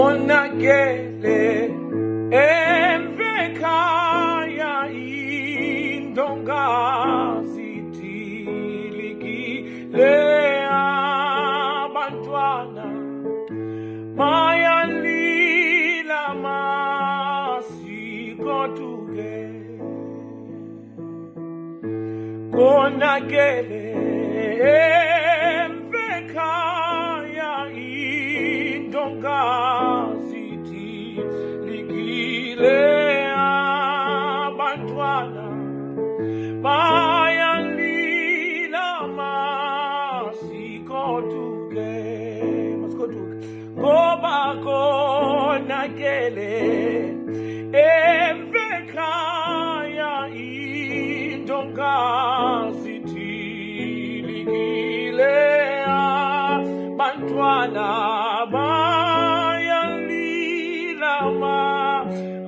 konakele emvekhaya indongazi thilikile abantwana bayalila masikotuke konakele emvekhaya indongazi thilikile abantwana bayalila masikotuke ngoba konakele emvekhaya indongazi thilikile abantwana bayalila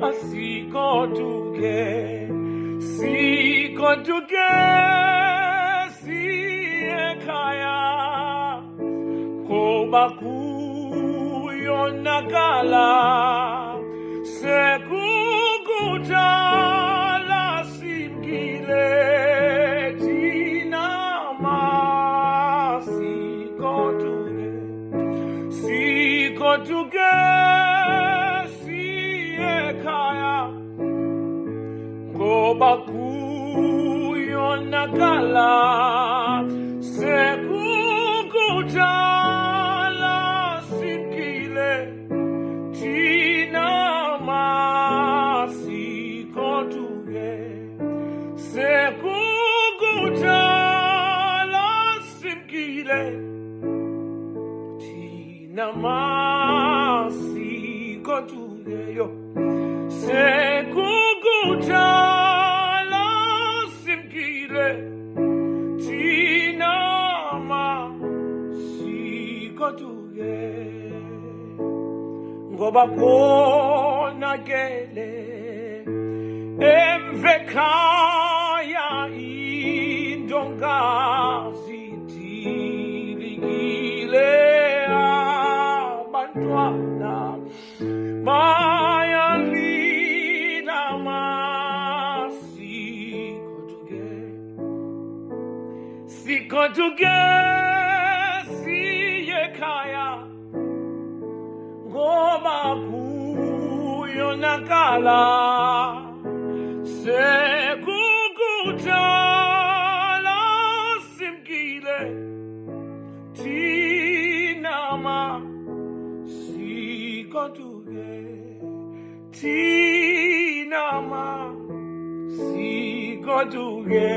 masikotuke sikotuke siyekhaya ngoba kuyonakala sekukudala simkile thina masikotuke siyekhaya ngoba kuyonakala sekukudala simkile thina masikotuke sekukudala simkile thina masikotuke yo sekukudala simkile thina masikotuke ngoba konakele emvekhaya indongazi thilikile abantwana bayalila masikotuke siyekhaya ngoba kuyonakala sekukudala simkile thina masikotuke thina masikotuke